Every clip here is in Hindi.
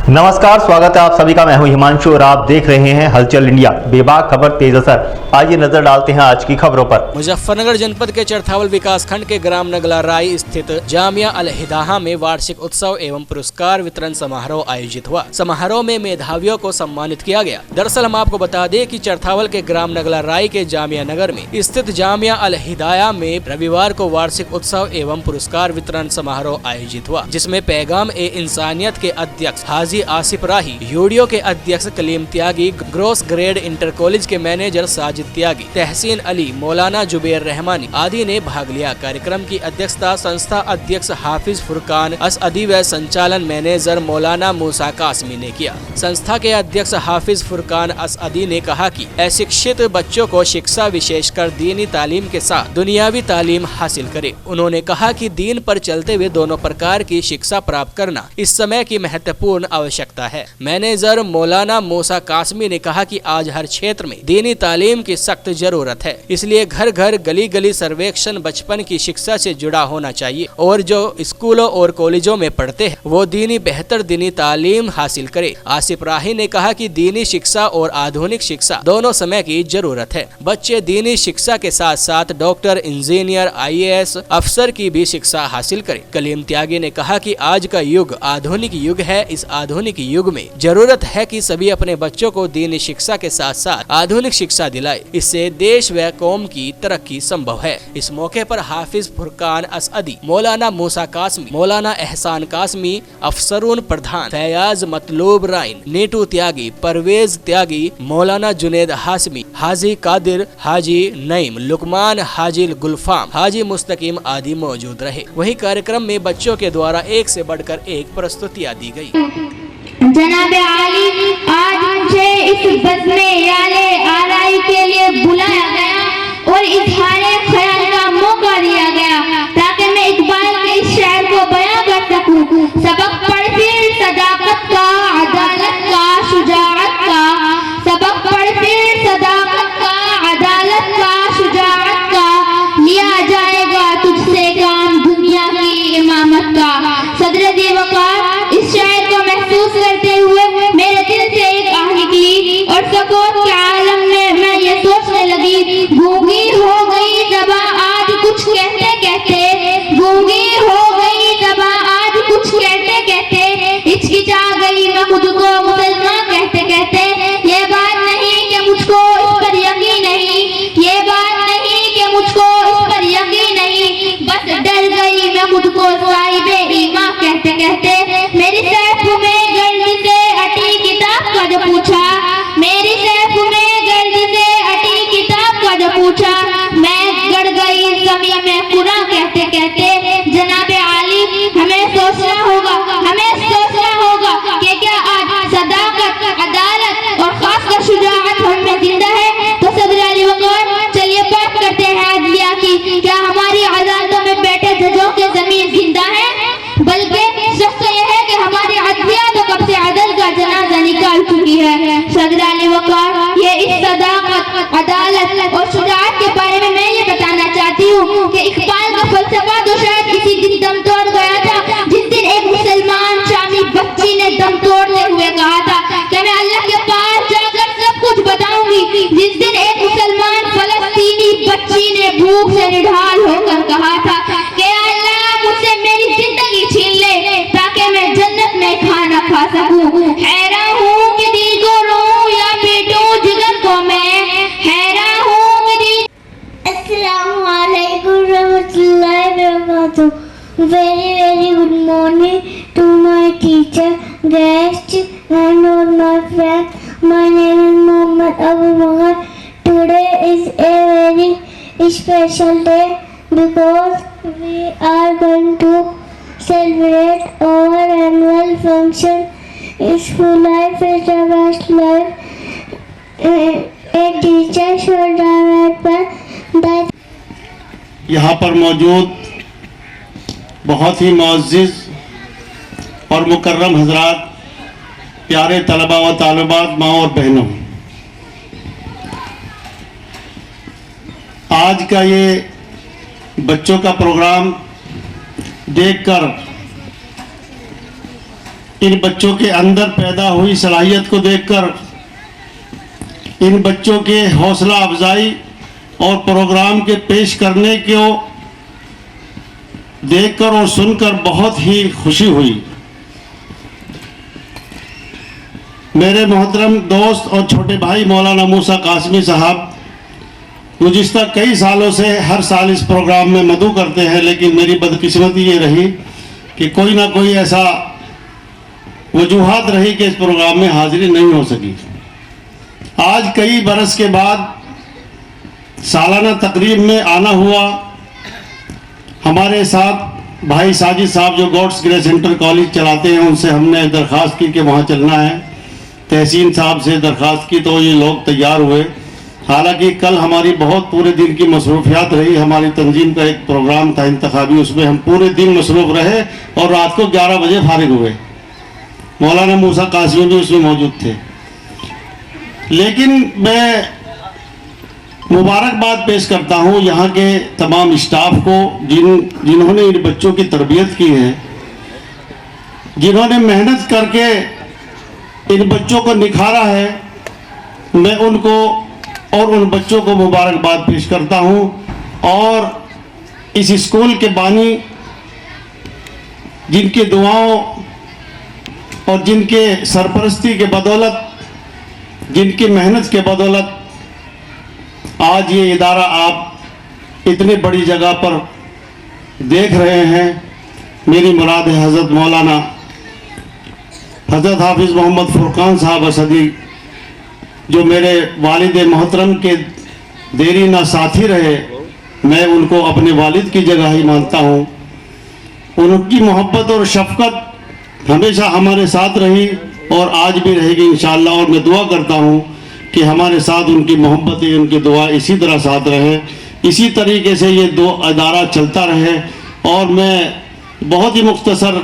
नमस्कार, स्वागत है आप सभी का। मैं हूं हिमांशु और आप देख रहे हैं हलचल इंडिया, बेबाक खबर तेज असर। आइए नजर डालते हैं आज की खबरों पर। मुजफ्फरनगर जनपद के चरथावल विकास खंड के ग्राम नगला राई स्थित जामिया अल हिदाहा में वार्षिक उत्सव एवं पुरस्कार वितरण समारोह आयोजित हुआ। समारोह में मेधावियों को सम्मानित किया गया। दरअसल हम आपको बता दें कि चरथावल के ग्राम नगला राई के जामिया नगर में स्थित जामिया अल हिदाया में रविवार को वार्षिक उत्सव एवं पुरस्कार वितरण समारोह आयोजित हुआ, जिसमें पैगाम ए इंसानियत के अध्यक्ष हाजी आसिफ राही, यूडीओ के अध्यक्ष कलीम त्यागी, ग्रोस ग्रेड इंटर कॉलेज के मैनेजर साजिद त्यागी, तहसीन अली, मौलाना जुबैर रहमानी आदि ने भाग लिया। कार्यक्रम की अध्यक्षता संस्था अध्यक्ष हाफिज फुरकान असअदी व संचालन मैनेजर मौलाना मूसा कासमी ने किया। संस्था के अध्यक्ष हाफिज फुरकान असअदी ने कहा कि अशिक्षित बच्चों को शिक्षा विशेषकर दीनी तालीम के साथ दुनियावी तालीम हासिल करे। उन्होंने कहा कि दीन पर चलते हुए दोनों प्रकार की शिक्षा प्राप्त करना इस समय की महत्वपूर्ण आवश्यकता है। मैनेजर मौलाना मूसा कासमी ने कहा कि आज हर क्षेत्र में दीनी तालीम की सख्त जरूरत है, इसलिए घर घर गली गली सर्वेक्षण बचपन की शिक्षा से जुड़ा होना चाहिए और जो स्कूलों और कॉलेजों में पढ़ते हैं वो बेहतर दीनी तालीम हासिल करे। आसिफ राही ने कहा कि दीनी शिक्षा और आधुनिक शिक्षा दोनों समय की जरूरत है। बच्चे दीनी शिक्षा के साथ साथ डॉक्टर, इंजीनियर, IAS अफसर की भी शिक्षा हासिल करें। कलीम त्यागी ने कहा कि आज का युग आधुनिक युग है। इस आधुनिक युग में जरूरत है कि सभी अपने बच्चों को दीनी शिक्षा के साथ साथ आधुनिक शिक्षा दिलाए। इससे देश व कौम की तरक्की संभव है। इस मौके पर हाफिज फुरकान असअदी, मौलाना मूसा कासमी, मौलाना एहसान कासमी, अफसरून प्रधान फैयाज मतलूब राइन, नीटू त्यागी, परवेज त्यागी, मौलाना जुनेद हाशमी, हाजी कादिर, हाजी नईम, लुकमान, हाजी गुलफाम, हाजी मुस्तकीम आदि मौजूद रहे। वहीं कार्यक्रम में बच्चों के द्वारा एक से बढ़कर एक प्रस्तुतियां दी गई। जनाब आली, आज मुझे इस बज़्म-ए याले आराई के लिए बुलाया गया और इज़हारे ख्याल का मौका दिया गया ताकि मैं इकबाल के इस शेर को बयां कर सकूं। सबक पढ़ फिर सदाकत का, अदालत का, शुजाअत का। सबक पढ़ फिर सदाकत का, अदालत का, शुजाअत का। लिया जाएगा तुझसे काम दुनिया की इमामत का। सदर दिवकार इस शेर को महसूस करते हुए मेरे दिल से एक आह निकली और सकूत के आलम में मैं ये सोचने लगी, गूंगी हो गई ज़बां आज कुछ कहते कहते, गूंगी हो गई ज़बां आज कुछ कहते कहते, हिचकिचा गई मैं खुद को मुसलमान कहते कहते। ये बात नहीं कि मुझको इस पर यकीन नहीं, ये बात नहीं कि मुझको इस पर यकीन नहीं, बस डर गई मैं खुद को साहिबे ईमान कहते कहते। मेरी सैफ में गर्द से अटी किताब का जो पूछा, मेरी सैफ में गर्द से अटी किताब का जो पूछा, मैं गड़ गई ज़मीन में कुरान कहते कहते। जनाब आली, हमें सोचना होगा, हमें सोचना होगा कि क्या आज सदाकत, अदालत और खासकर शुजाअत हम में जिंदा है। तो सदर अली वक़ार, चलिए बात करते हैं अदलिया की। क्या हमारी अदालतों में बैठे जजों की जमीन जिंदा है? बल्कि सच तो यह है कि हमारी अदलिया तो कब से अदल का जनाजा निकाल चुकी है। सदर अली वक़ार, ये इस सदाकत, अदालत और शुजाअत के बारे में मैं ये बताना चाहती हूँ कि इकबाल का फलसफा तो शायद किसी दिन दम तोड़ गया था, जिस दिन एक मुसलमान शामी बच्ची ने दम तोड़ते हुए कहा था कि मैं अल्लाह के पास जाकर सब कुछ बताऊंगी। जिस दिन एक मुसलमान फलस्तीनी बच्ची ने भूख से निढाल होकर कहा था कि अल्लाह मुझसे मेरी जिंदगी छीन ले ताकि मैं जन्नत में खाना खा सकूं। हैरान हूँ कि दिल को रोऊं या पीटूं जिगर को मैं, हैरान हूँ कि दिल। अस्सलामु अलैकुम रहमतुल्लाहि व बरकातुहू। Very good morning to my teacher, guests and all my friends. My name is Muhammad Abu Bakar. Today is a very special day because we are going to celebrate our annual function. School life is the best life. A teacher should remember that. यहाँ पर मौजूद बहुत ही मुअज़्ज़िज़ और मुकर्रम हज़रात, प्यारे तलबा व तालिबात, माँ और बहनों, आज का ये बच्चों का प्रोग्राम देखकर इन बच्चों के अंदर पैदा हुई सलाहियत को देखकर, इन बच्चों के हौसला अफजाई और प्रोग्राम के पेश करने को देखकर और सुनकर बहुत ही खुशी हुई। मेरे मोहतरम दोस्त और छोटे भाई मौलाना मूसा कासमी साहब गुज़िश्ता कई सालों से हर साल इस प्रोग्राम में मदऊ करते हैं, लेकिन मेरी बदकिस्मती ये रही कि कोई ना कोई ऐसा वजूहात रही कि इस प्रोग्राम में हाजिरी नहीं हो सकी। आज कई बरस के बाद सालाना तकरीब में आना हुआ। हमारे साथ भाई साजिद साहब जो गॉड्स ग्रेस सेंटर कॉलेज चलाते हैं, उनसे हमने दरख्वास्त की कि वहाँ चलना है। तहसीन साहब से दरख्वास्त की तो ये लोग तैयार हुए। हालांकि कल हमारी बहुत पूरे दिन की मसरूफियात रही। हमारी तंजीम का एक प्रोग्राम था इंतखाबी, उसमें हम पूरे दिन मसरूफ रहे और रात को 11 बजे फारिग हुए। मौलाना मूसा कासमी भी उसमें मौजूद थे। लेकिन मैं मुबारकबाद पेश करता हूँ यहाँ के तमाम स्टाफ को जिन्होंने इन बच्चों की तरबियत की है, जिन्होंने मेहनत करके इन बच्चों को निखारा है। मैं उनको और उन बच्चों को मुबारकबाद पेश करता हूँ। और इस स्कूल के बानी जिनकी दुआओं और जिनके सरपरस्ती के बदौलत, जिनकी मेहनत के बदौलत आज ये इदारा आप इतनी बड़ी जगह पर देख रहे हैं। मेरी मुराद है हज़रत मौलाना हज़रत हाफिज़ मोहम्मद फुरकान साहब असदी, जो मेरे वालिद मोहतरम के देरीना साथी रहे। मैं उनको अपने वालिद की जगह ही मानता हूँ। उनकी मोहब्बत और शफ़क़त हमेशा हमारे साथ रही और आज भी रहेगी इंशाअल्लाह। और मैं दुआ करता हूँ कि हमारे साथ उनकी मोहब्बतें, उनकी दुआ इसी तरह साथ रहे, इसी तरीके से ये दो अदारा चलता रहे। और मैं बहुत ही मुख्तसर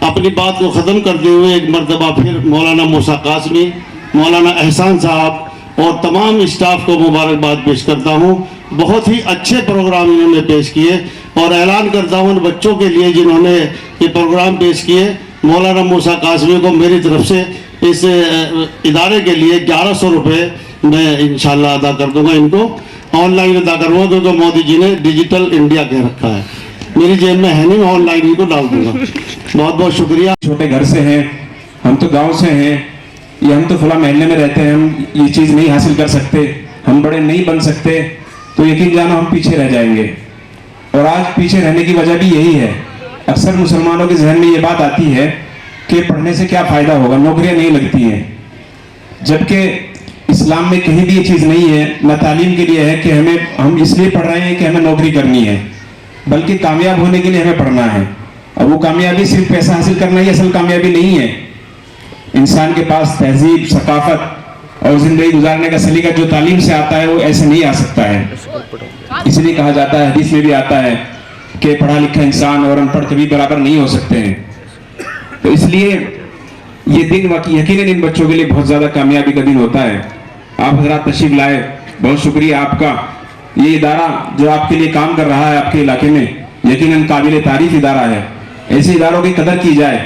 अपनी बात को ख़त्म करते हुए एक मरतबा फिर मौलाना मूसा कासमी, मौलाना एहसान साहब और तमाम स्टाफ को मुबारकबाद पेश करता हूँ। बहुत ही अच्छे प्रोग्राम इन्होंने पेश किए और ऐलान करता हूँ उन बच्चों के लिए जिन्होंने ये प्रोग्राम पेश किए, मौलाना मूसा कासमी को मेरी तरफ से इस इदारे के लिए 1100 रुपये मैं इंशाल्लाह अदा कर दूंगा। इनको ऑनलाइन अदा करूँगा क्योंकि मोदी जी ने डिजिटल इंडिया कह रखा है। मेरी जेब में है नहीं, मैं ऑनलाइन इनको डाल दूंगा। बहुत बहुत शुक्रिया। छोटे घर से हैं, हम तो गांव से हैं, ये हम तो फला महल्ले में रहते हैं, हम ये चीज़ नहीं हासिल कर सकते, हम बड़े नहीं बन सकते, तो यकीन जानो हम पीछे रह जाएंगे। और आज पीछे रहने की वजह भी यही है। अक्सर मुसलमानों के जहन में ये बात आती है कि पढ़ने से क्या फ़ायदा होगा, नौकरियां नहीं लगती हैं। जबकि इस्लाम में कहीं भी ये चीज़ नहीं है, न तालीम के लिए है कि हम इसलिए पढ़ रहे हैं कि हमें नौकरी करनी है, बल्कि कामयाब होने के लिए हमें पढ़ना है। और वो कामयाबी सिर्फ पैसा हासिल करना ही असल कामयाबी नहीं है। इंसान के पास तहजीब, सकाफत और ज़िंदगी गुजारने का सलीका जो तालीम से आता है वो ऐसे नहीं आ सकता है। इसलिए कहा जाता है, हदीस में भी आता है कि पढ़ा लिखा इंसान और अनपढ़ कभी बराबर नहीं हो सकते हैं। तो इसलिए ये दिन यकीनन इन बच्चों के लिए बहुत ज़्यादा कामयाबी का दिन होता है। आप हजरात तशरीफ लाए, बहुत शुक्रिया आपका। ये इदारा जो आपके लिए काम कर रहा है आपके इलाके में, यकीनन काबिल तारीफ इदारा है। ऐसे इदारों की कदर की जाए।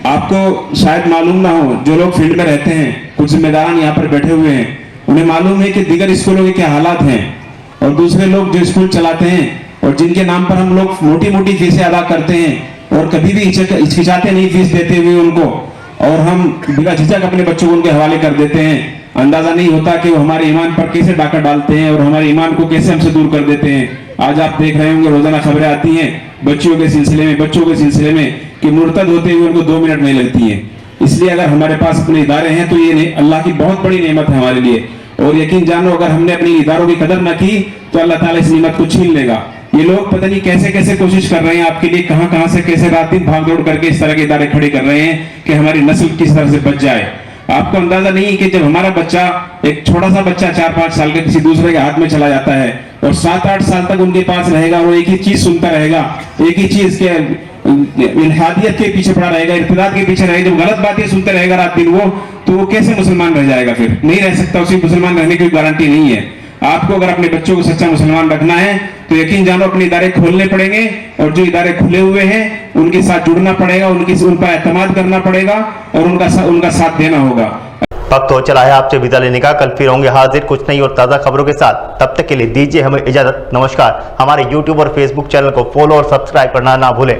आपको शायद मालूम ना हो, जो लोग फील्ड में रहते हैं, कुछ जिम्मेदारान यहाँ पर बैठे हुए हैं, उन्हें मालूम है कि दीगर स्कूलों के क्या हालात हैं। और दूसरे लोग जो स्कूल चलाते हैं और जिनके नाम पर हम लोग मोटी मोटी फीसें अदा करते हैं और कभी भी हिचकिचाते नहीं फीस देते हुए उनको, और हम बिना झिझक अपने बच्चों को उनके हवाले कर देते हैं। अंदाजा नहीं होता कि वो हमारे ईमान पर कैसे डाका डालते हैं और हमारे ईमान को कैसे हमसे दूर कर देते हैं। आज आप देख रहे होंगे रोजाना खबरें आती हैं बच्चों के सिलसिले में कि मुर्तद होते हुए उनको 2 मिनट नहीं लगती हैं। इसलिए अगर हमारे पास अपने इदारे हैं तो ये अल्लाह की बहुत बड़ी नेमत है हमारे लिए। और यकीन जानो अगर हमने अपने इदारों की कदर न की तो अल्लाह ताला इस नेमत को छीन लेगा। ये लोग पता नहीं कैसे कैसे कोशिश कर रहे हैं आपके लिए, कहां से कैसे रात दिन भाग दौड़ करके इस तरह के इदारे खड़े कर रहे हैं कि हमारी नस्ल किस तरह से बच जाए। आपको अंदाजा नहीं है कि जब हमारा बच्चा, एक छोटा सा बच्चा 4-5 साल का किसी दूसरे के हाथ में चला जाता है और 7-8 साल तक उनके पास रहेगा और एक ही चीज सुनता रहेगा, एक ही चीज के इल्हादियत के पीछे पड़ा रहेगा, इर्तिदाद के पीछे रहेगा, जब गलत बातें सुनते रहेगा रात दिन तो वो कैसे मुसलमान रह जाएगा? फिर नहीं रह सकता। उसे मुसलमान रहने की गारंटी नहीं है। आपको अगर अपने बच्चों को सच्चा मुसलमान रखना है तो यकीन जानो अपने इदारे खोलने पड़ेंगे, और जो इदारे खुले हुए हैं उनके साथ जुड़ना पड़ेगा, उन पर एतमाद करना पड़ेगा और उनका साथ देना होगा। वक्त हो चला है आपसे विदा लेने का। कल फिर होंगे हाजिर कुछ नई और ताज़ा खबरों के साथ। तब तक के लिए दीजिए हमें इजाजत। नमस्कार। हमारे YouTube और Facebook चैनल को फॉलो और सब्सक्राइब करना ना भूलें।